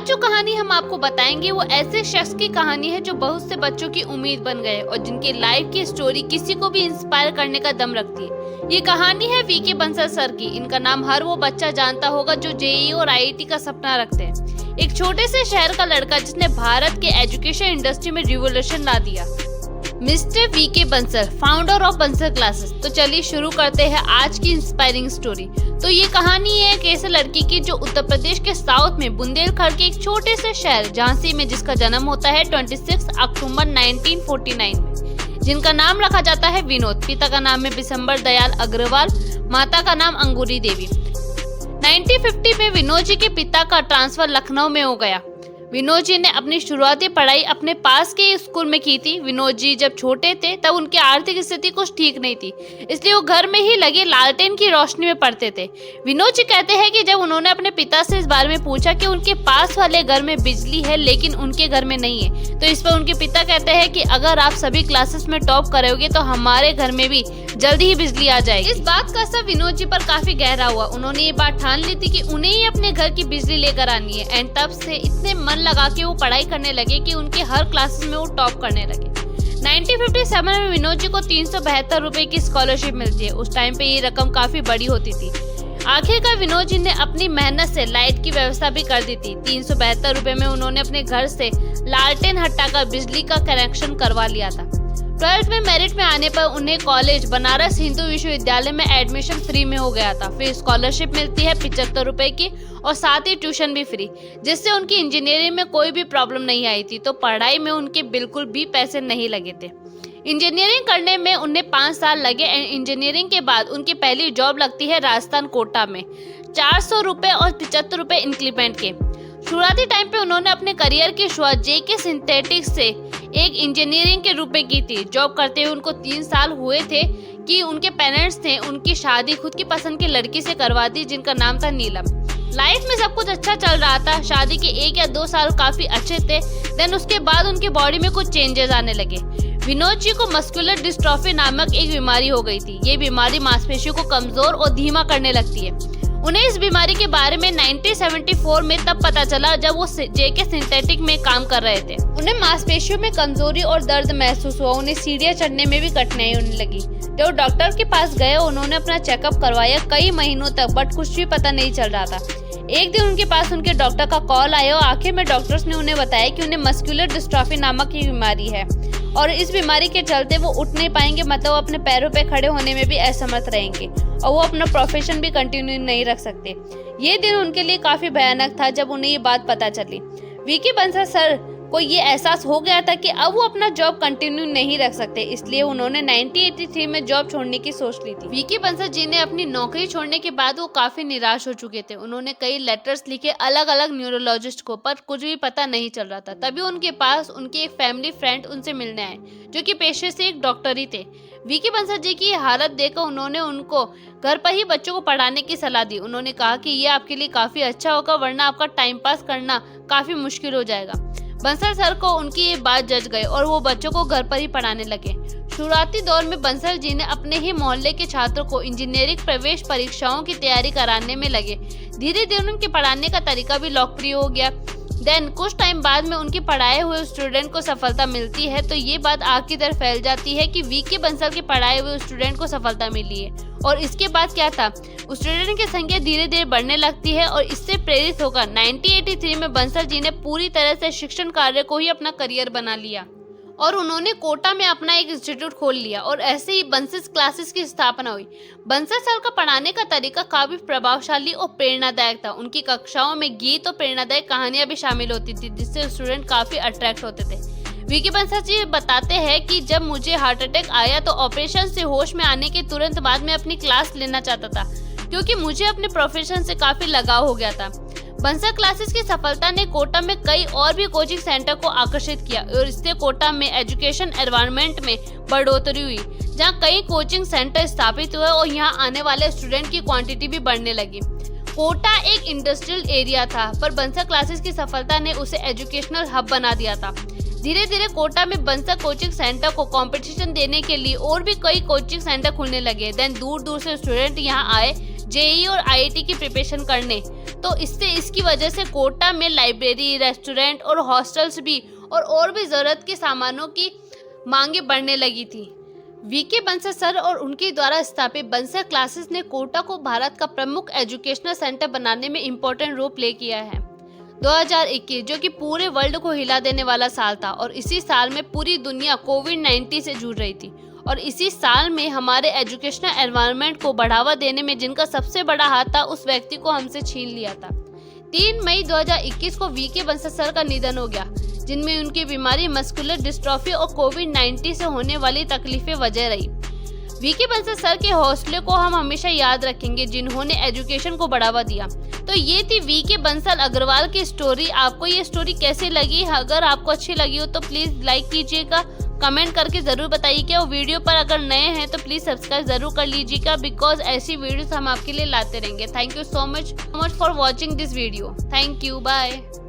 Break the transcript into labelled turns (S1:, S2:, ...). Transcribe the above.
S1: आज जो कहानी हम आपको बताएंगे वो ऐसे शख्स की कहानी है जो बहुत से बच्चों की उम्मीद बन गए और जिनकी लाइफ की स्टोरी किसी को भी इंस्पायर करने का दम रखती है। ये कहानी है वीके बंसल सर की। इनका नाम हर वो बच्चा जानता होगा जो जेईई और आईआईटी का सपना रखते हैं। एक छोटे से शहर का लड़का जिसने भारत के एजुकेशन इंडस्ट्री में रिवॉल्यूशन ला दिया। Mister VK Bansal, founder of Bansal classes. तो चलिए शुरू करते हैं आज की इंस्पायरिंग स्टोरी। तो ये कहानी है एक ऐसे लड़की की जो उत्तर प्रदेश के साउथ में बुंदेलखंड के एक छोटे से शहर झांसी में, जिसका जन्म होता है 26 अक्टूबर 1949 में, जिनका नाम रखा जाता है विनोद। पिता का नाम है बिशंबर दयाल अग्रवाल, माता का नाम अंगूरी देवी। 1950 में विनोद जी के पिता का ट्रांसफर लखनऊ में हो गया। विनोद जी ने अपनी शुरुआती पढ़ाई अपने पास के स्कूल में की थी। विनोद जी जब छोटे थे तब उनकी आर्थिक स्थिति कुछ ठीक नहीं थी, इसलिए वो घर में ही लगे लालटेन की रोशनी में पढ़ते थे। विनोद जी कहते हैं कि जब उन्होंने अपने पिता से इस बारे में पूछा कि उनके पास वाले घर में बिजली है लेकिन उनके घर में नहीं है, तो इस पर उनके पिता कहते हैं कि अगर आप सभी क्लासेस में टॉप करोगे तो हमारे घर में भी जल्दी ही बिजली आ जाएगी। इस बात का असर विनोद जी पर काफी गहरा हुआ। उन्होंने ये बात ठान ली थी कि उन्हें ही अपने घर की बिजली लेकर आनी है। एंड तब से इतने मन लगा के वो पढ़ाई करने लगे कि उनके हर क्लासेस में वो टॉप करने लगे। 1957 में विनोद जी को 372 रुपए की स्कॉलरशिप मिलती है। उस टाइम पे ये रकम काफी बड़ी होती थी। आखिरकार विनोद जी ने अपनी मेहनत से लाइट की व्यवस्था भी कर दी थी। 372 रुपए में उन्होंने अपने घर से लालटेन हटाकर बिजली का कनेक्शन करवा लिया था। 12th में मेरिट में आने पर उन्हें कॉलेज बनारस हिंदू विश्वविद्यालय में एडमिशन फ्री में हो गया था। फिर स्कॉलरशिप मिलती है 75 रुपए की और साथ ही ट्यूशन भी फ्री, जिससे उनकी इंजीनियरिंग में कोई भी प्रॉब्लम नहीं आई थी। तो पढ़ाई में उनके बिल्कुल भी पैसे नहीं लगे थे। इंजीनियरिंग करने में उन्हें 5 साल लगे। इंजीनियरिंग के बाद उनकी पहली जॉब लगती है राजस्थान कोटा में 400 रुपए और 75 रुपए इंक्रीमेंट के। शुरुआती टाइम पे उन्होंने अपने करियर की शुरुआत जेके सिंथेटिक्स से एक इंजीनियरिंग के रूप में की थी। जॉब करते हुए उनको 3 साल हुए थे कि उनके पेरेंट्स ने उनकी शादी खुद की पसंद की लड़की से करवा दी, जिनका नाम था नीलम। लाइफ में सब कुछ अच्छा चल रहा था। शादी के 1 या 2 साल काफी अच्छे थे। देन उसके बाद उनके बॉडी में कुछ चेंजेस आने लगे। विनोद जी को मस्कुलर डिस्ट्रॉफी नामक एक बीमारी हो गई थी। ये बीमारी मांसपेशियों को कमजोर और धीमा करने लगती है। उन्हें इस बीमारी के बारे में 1974 में तब पता चला जब वो जेके सिंथेटिक में काम कर रहे थे। उन्हें मांसपेशियों में कमजोरी और दर्द महसूस हुआ। उन्हें सीढ़ियां चढ़ने में भी कठिनाई होने लगी। जब डॉक्टर के पास गए, उन्होंने अपना चेकअप करवाया कई महीनों तक, बट कुछ भी पता नहीं चल रहा था। एक दिन उनके पास उनके डॉक्टर का कॉल आया और आखिर में डॉक्टर्स ने उन्हें बताया कि उन्हें मस्कुलर डिस्ट्रॉफी नामक ये बीमारी है और इस बीमारी के चलते वो उठ नहीं पाएंगे, मतलब वो अपने पैरों पे खड़े होने में भी असमर्थ रहेंगे और वो अपना प्रोफेशन भी कंटिन्यू नहीं रख सकते। ये दिन उनके लिए काफी भयानक था जब उन्हें ये बात पता चली। वीके बंसल सर को ये एहसास हो गया था कि अब वो अपना जॉब कंटिन्यू नहीं रख सकते, इसलिए उन्होंने 1983 में जॉब छोड़ने की सोच ली थी। वीके बंसल जी ने अपनी नौकरी छोड़ने के बाद वो काफी निराश हो चुके थे। उन्होंने कई लेटर्स लिखे अलग अलग न्यूरोलॉजिस्ट को, पर कुछ भी पता नहीं चल रहा था। तभी उनके पास उनके एक फैमिली फ्रेंड उनसे मिलने आए, जो कि पेशे से एक डॉक्टर ही थे। वीके बंसल जी की हालत देखकर उन्होंने उनको घर पर ही बच्चों को पढ़ाने की सलाह दी। उन्होंने कहा कि ये आपके लिए काफी अच्छा होगा, वरना आपका टाइम पास करना काफी मुश्किल हो जाएगा। बंसल सर को उनकी ये बात जच गई और वो बच्चों को घर पर ही पढ़ाने लगे। शुरुआती दौर में बंसल जी ने अपने ही मोहल्ले के छात्रों को इंजीनियरिंग प्रवेश परीक्षाओं की तैयारी कराने में लगे। धीरे धीरे उनके पढ़ाने का तरीका भी लोकप्रिय हो गया। देन कुछ टाइम बाद में उनके पढ़ाए हुए स्टूडेंट को सफलता मिलती है, तो ये बात आग की तरह फैल जाती है कि वीके बंसल के पढ़ाए हुए स्टूडेंट को सफलता मिली है। और इसके बाद क्या था, स्टूडेंट की संख्या धीरे धीरे बढ़ने लगती है और इससे प्रेरित होकर 1983 में बंसल जी ने पूरी तरह से शिक्षण कार्य को ही अपना करियर बना लिया और उन्होंने कोटा में अपना एक इंस्टीट्यूट खोल लिया और ऐसे ही बंसल क्लासेस की स्थापना हुई। बंसल सर का पढ़ाने का तरीका काफी प्रभावशाली और प्रेरणादायक था। उनकी कक्षाओं में गीत और प्रेरणादायक कहानियां भी शामिल होती थी, जिससे स्टूडेंट काफी अट्रैक्ट होते थे। वीके बंसल जी बताते हैं कि जब मुझे हार्ट अटैक आया तो ऑपरेशन से होश में आने के तुरंत बाद मैं अपनी क्लास लेना चाहता था, क्योंकि मुझे अपने प्रोफेशन से काफी लगाव हो गया था। बंसल क्लासेस की सफलता ने कोटा में कई और भी कोचिंग सेंटर को आकर्षित किया और इससे कोटा में एजुकेशन एनवायरनमेंट में बढ़ोतरी हुई, जहां कई कोचिंग सेंटर स्थापित हुए और यहां आने वाले स्टूडेंट की क्वांटिटी भी बढ़ने लगी। कोटा एक इंडस्ट्रियल एरिया था, पर बंसल क्लासेस की सफलता ने उसे एजुकेशनल हब बना दिया था। धीरे धीरे कोटा में बंसल कोचिंग सेंटर को कंपटीशन देने के लिए और भी कई कोचिंग सेंटर खुलने लगे। देन दूर दूर से स्टूडेंट यहाँ आए, जेईई और आईआईटी की प्रिपरेशन करने। तो इसकी वजह से कोटा में लाइब्रेरी, रेस्टोरेंट और हॉस्टल्स भी और भी ज़रूरत के सामानों की मांगे बढ़ने लगी थी। वीके बंसल सर और उनके द्वारा स्थापित बंसल क्लासेस ने कोटा को भारत का प्रमुख एजुकेशनल सेंटर बनाने में इम्पोर्टेंट रोल प्ले किया है। 2021 जो कि पूरे वर्ल्ड को हिला देने वाला साल था और इसी साल में पूरी दुनिया कोविड-19 से जूझ रही थी और इसी साल में हमारे एजुकेशनल एनवायरनमेंट को बढ़ावा देने में जिनका सबसे बड़ा हाथ था उस व्यक्ति को हमसे छीन लिया था। 3 मई 2021 को वीके बंसल सर का निधन हो गया, जिनमें उनकी बीमारी मस्कुलर डिस्ट्रॉफी और कोविड-19 से होने वाली तकलीफें वजह रही। वीके बंसल सर के हौसले को हम हमेशा याद रखेंगे, जिन्होंने एजुकेशन को बढ़ावा दिया। तो ये थी वीके बंसल अग्रवाल की स्टोरी। आपको ये स्टोरी कैसी लगी? अगर आपको अच्छी लगी हो तो प्लीज़ लाइक कीजिएगा, कमेंट करके ज़रूर बताइएगा और वीडियो पर अगर नए हैं तो प्लीज़ सब्सक्राइब ज़रूर कर लीजिएगा, बिकॉज ऐसी वीडियोस हम आपके लिए लाते रहेंगे। Thank you so much for watching this video. Thank you, bye.